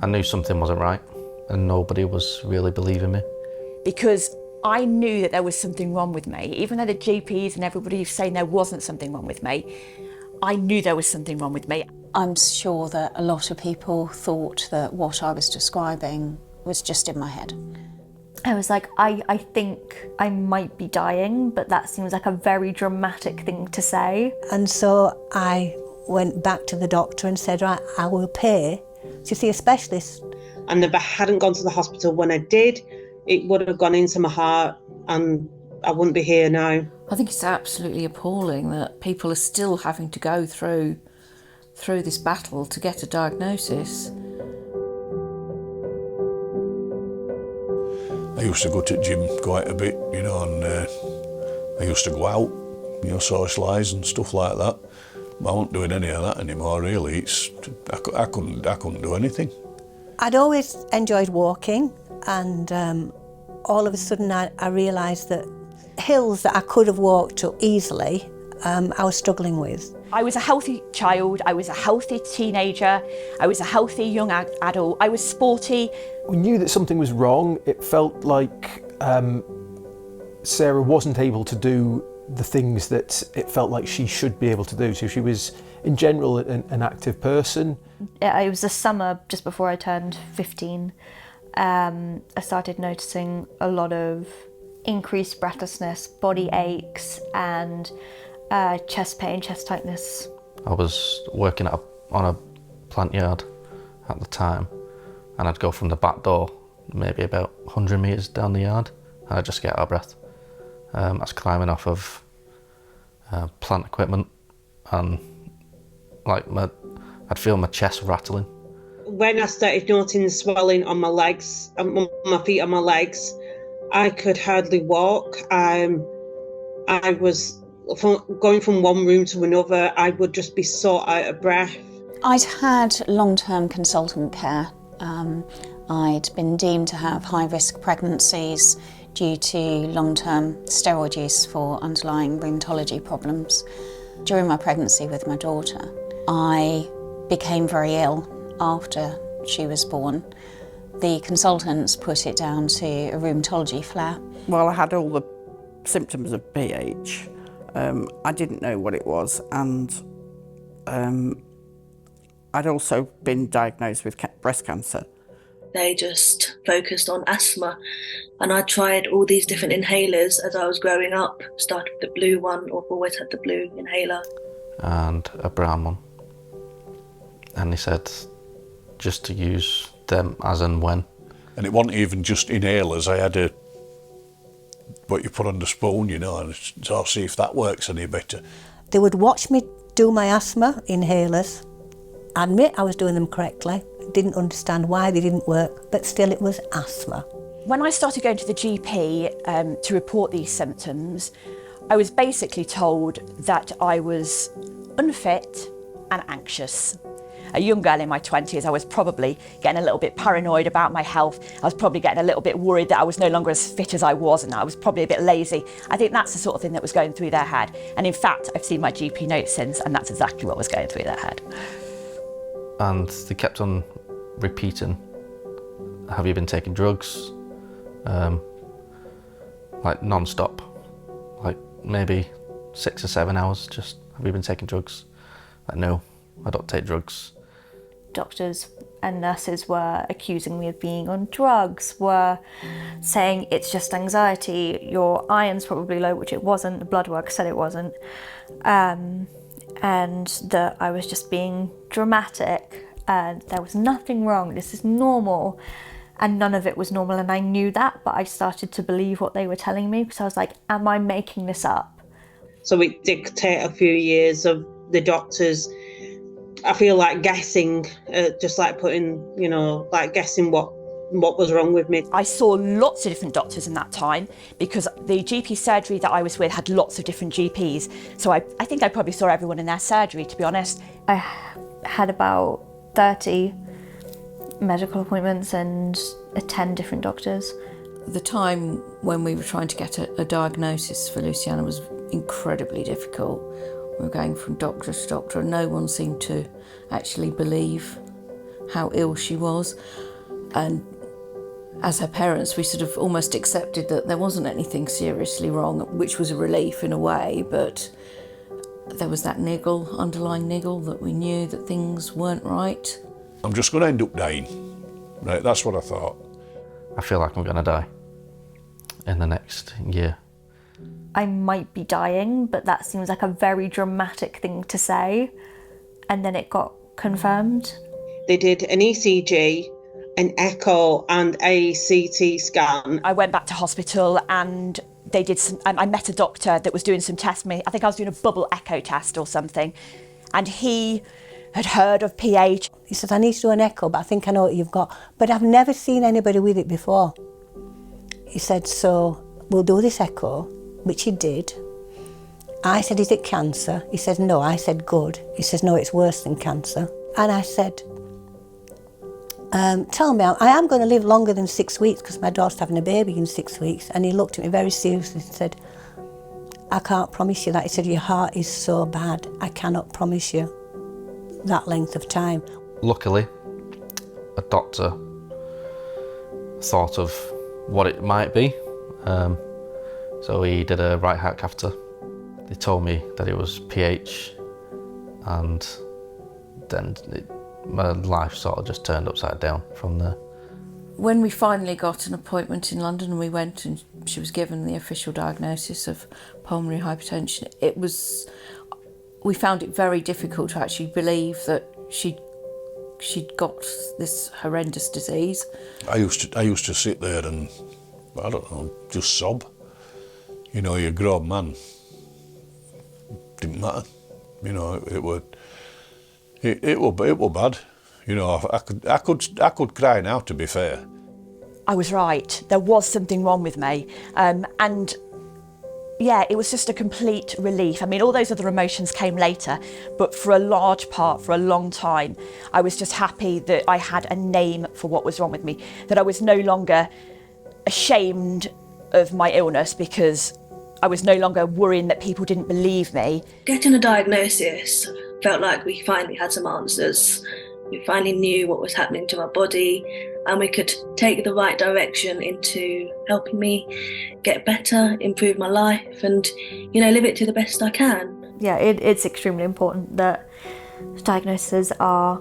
I knew something wasn't right and nobody was really believing me. Because I knew that there was something wrong with me. Even though the GPs and everybody was saying there wasn't something wrong with me, I knew there was something wrong with me. I'm sure that a lot of people thought that what I was describing was just in my head. I was like, I think I might be dying, but that seems like a very dramatic thing to say. And so I went back to the doctor and said, right, I will pay to see a specialist. And if I hadn't gone to the hospital when I did, it would have gone into my heart and I wouldn't be here now. I think it's absolutely appalling that people are still having to go through this battle to get a diagnosis. I used to go to the gym quite a bit, you know, and I used to go out, you know, socialise and stuff like that. But I wasn't doing any of that anymore, really. I couldn't do anything. I'd always enjoyed walking, and all of a sudden I realised that hills that I could have walked up easily, I was struggling with. I was a healthy child, I was a healthy teenager, I was a healthy young adult, I was sporty. We knew that something was wrong. It felt like Sarah wasn't able to do the things that it felt like she should be able to do. So she was, in general, an active person. It was the summer just before I turned 15. I started noticing a lot of increased breathlessness, body aches, and chest pain, chest tightness. I was working on a plant yard at the time, and I'd go from the back door maybe about 100 metres down the yard and I'd just get out of breath. I was climbing off of plant equipment and like I'd feel my chest rattling. When I started noticing the swelling on my legs, on my feet and my legs, I could hardly walk. I was going from one room to another. I would just be so out of breath. I'd had long-term consultant care. I'd been deemed to have high-risk pregnancies due to long-term steroid use for underlying rheumatology problems. During my pregnancy with my daughter, I became very ill after she was born. The consultants put it down to a rheumatology flare. Well, I had all the symptoms of PH. I didn't know what it was, and I'd also been diagnosed with breast cancer. They just focused on asthma, and I tried all these different inhalers as I was growing up. Started with the blue one, or always had the blue inhaler. And a brown one. And they said just to use them as and when. And it wasn't even just inhalers. I had what you put on the spoon, you know, and so I'll see if that works any better. They would watch me do my asthma inhalers. I admit I was doing them correctly. Didn't understand why they didn't work, but still it was asthma. When I started going to the GP to report these symptoms, I was basically told that I was unfit and anxious. A young girl in my 20s, I was probably getting a little bit paranoid about my health. I was probably getting a little bit worried that I was no longer as fit as I was, and I was probably a bit lazy. I think that's the sort of thing that was going through their head. And in fact, I've seen my GP notes since, and that's exactly what was going through their head. And they kept on repeating, have you been taking drugs? Like non-stop, like maybe 6 or 7 hours, just, have you been taking drugs? Like, no, I don't take drugs. Doctors and nurses were accusing me of being on drugs, were saying it's just anxiety, your iron's probably low, which it wasn't, the blood work said it wasn't, and that I was just being dramatic, and there was nothing wrong, this is normal, and none of it was normal, and I knew that, but I started to believe what they were telling me, because I was like, am I making this up? So it did take a few years of the doctors, I feel like guessing, just like putting, you know, like guessing what was wrong with me. I saw lots of different doctors in that time because the GP surgery that I was with had lots of different GPs. So I think I probably saw everyone in their surgery, to be honest. I had about 30 medical appointments and 10 different doctors. The time when we were trying to get a diagnosis for Luciana was incredibly difficult. We were going from doctor to doctor and no one seemed to actually believe how ill she was. And as her parents, we sort of almost accepted that there wasn't anything seriously wrong, which was a relief in a way, but there was that niggle, underlying niggle, that we knew that things weren't right. I'm just going to end up dying. Right, that's what I thought. I feel like I'm going to die in the next year. I might be dying, but that seems like a very dramatic thing to say. And then it got confirmed. They did an ECG, an echo and a CT scan. I went back to hospital and they did some, I met a doctor that was doing some tests. I think I was doing a bubble echo test or something. And he had heard of PH. He said, I need to do an echo, but I think I know what you've got. But I've never seen anybody with it before. He said, so we'll do this echo, which he did. I said, is it cancer? He said, no. I said, good. He says, no, it's worse than cancer. And I said, tell me, I am going to live longer than 6 weeks because my daughter's having a baby in 6 weeks. And he looked at me very seriously and said, I can't promise you that. He said, your heart is so bad, I cannot promise you that length of time. Luckily, a doctor thought of what it might be. So he did a right heart catheter. They told me that it was PH, and then my life sort of just turned upside down from there. When we finally got an appointment in London, we went and she was given the official diagnosis of pulmonary hypertension. We found it very difficult to actually believe that she'd got this horrendous disease. I used to sit there and, I don't know, just sob. You know, you're a grown man. Didn't matter. You know, it were bad. You know, I could cry now, to be fair. I was right. There was something wrong with me. And yeah, it was just a complete relief. I mean, all those other emotions came later, but for a large part, for a long time, I was just happy that I had a name for what was wrong with me, that I was no longer ashamed of my illness because I was no longer worrying that people didn't believe me. Getting a diagnosis felt like we finally had some answers. We finally knew what was happening to my body, and we could take the right direction into helping me get better, improve my life, and, you know, live it to the best I can. Yeah, it's extremely important that diagnoses are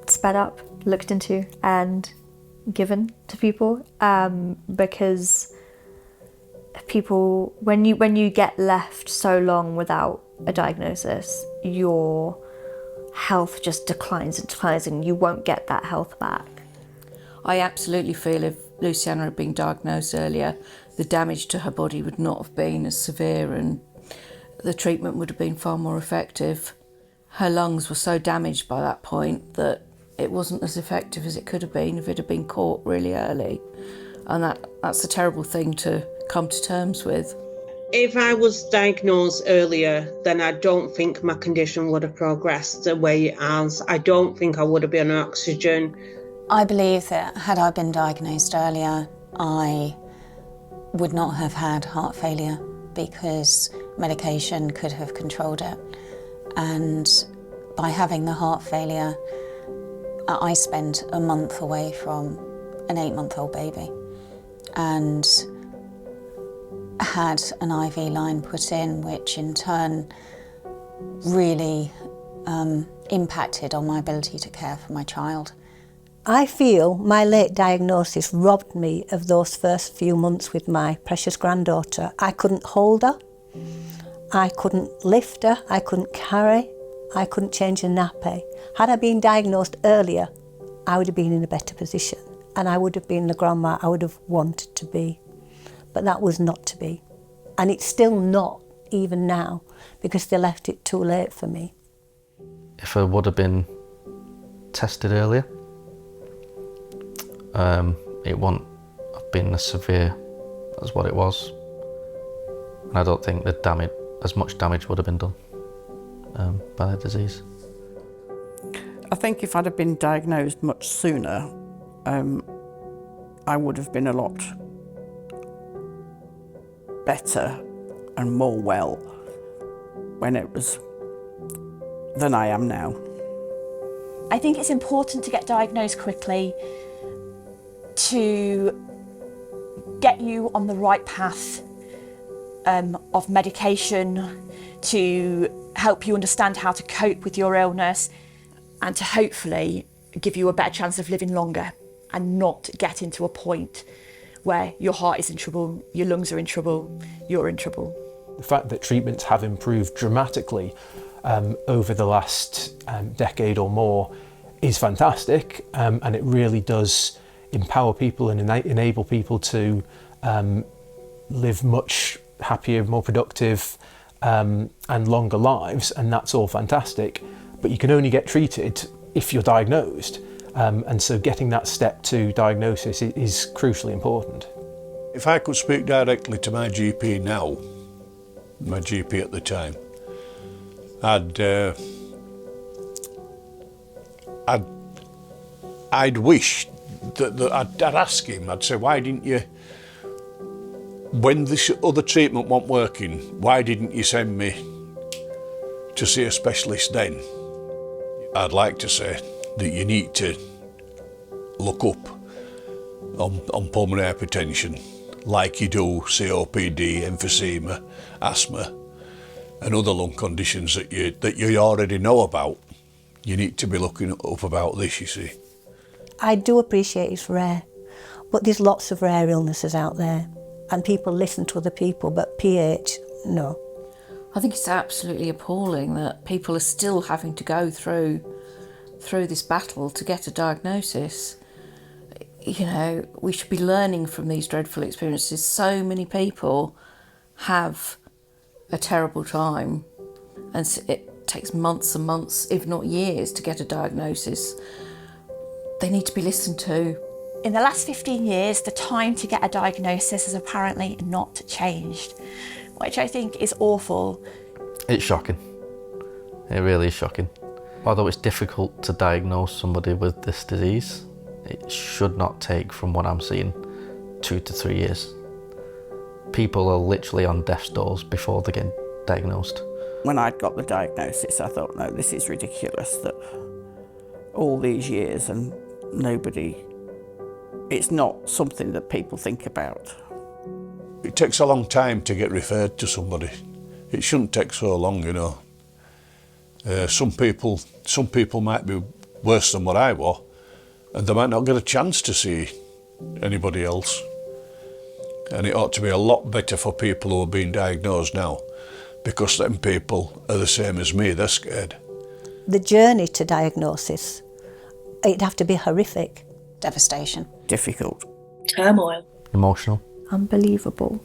sped up, looked into, and given to people, because people, when you get left so long without a diagnosis, your health just declines and declines, and you won't get that health back. I absolutely feel if Luciana had been diagnosed earlier, the damage to her body would not have been as severe and the treatment would have been far more effective. Her lungs were so damaged by that point that it wasn't as effective as it could have been if it had been caught really early. And that's a terrible thing to come to terms with. If I was diagnosed earlier, then I don't think my condition would have progressed the way it has. I don't think I would have been on oxygen. I believe that had I been diagnosed earlier, I would not have had heart failure because medication could have controlled it. And by having the heart failure, I spent a month away from an 8-month-old baby and had an IV line put in, which in turn really impacted on my ability to care for my child. I feel my late diagnosis robbed me of those first few months with my precious granddaughter. I couldn't hold her, I couldn't lift her, I couldn't carry, I couldn't change a nappy. Had I been diagnosed earlier, I would have been in a better position and I would have been the grandma I would have wanted to be. But that was not to be. And it's still not, even now, because they left it too late for me. If I would have been tested earlier, it wouldn't have been as severe as what it was. And I don't think that as much damage would have been done by the disease. I think if I'd have been diagnosed much sooner, I would have been a lot better and more well than I am now. I think it's important to get diagnosed quickly to get you on the right path of medication, to help you understand how to cope with your illness, and to hopefully give you a better chance of living longer and not get into a point where your heart is in trouble, your lungs are in trouble, you're in trouble. The fact that treatments have improved dramatically over the last decade or more is fantastic, and it really does empower people and enable people to live much happier, more productive and longer lives, and that's all fantastic. But you can only get treated if you're diagnosed, and so getting that step to diagnosis is crucially important. If I could speak directly to my GP now, my GP at the time, I'd wish that I'd ask him, I'd say, why didn't you, when this other treatment wasn't working, why didn't you send me to see a specialist then? I'd like to say that you need to look up on pulmonary hypertension like you do COPD, emphysema, asthma and other lung conditions that you already know about. You need to be looking up about this, you see. I do appreciate it's rare, but there's lots of rare illnesses out there and people listen to other people, but PH, no. I think it's absolutely appalling that people are still having to go through this battle to get a diagnosis. You know, we should be learning from these dreadful experiences. So many people have a terrible time, and it takes months and months, if not years, to get a diagnosis. They need to be listened to. In the last 15 years, the time to get a diagnosis has apparently not changed, which I think is awful. It's shocking. It really is shocking. Although it's difficult to diagnose somebody with this disease, it should not take, from what I'm seeing, 2 to 3 years. People are literally on death's doors before they get diagnosed. When I'd got the diagnosis, I thought, no, this is ridiculous that all these years and nobody, it's not something that people think about. It takes a long time to get referred to somebody. It shouldn't take so long, you know. Some people might be worse than what I was, and they might not get a chance to see anybody else. And it ought to be a lot better for people who are being diagnosed now, because them people are the same as me, they're scared. The journey to diagnosis, it'd have to be horrific. Devastation. Difficult. Turmoil. Emotional. Unbelievable.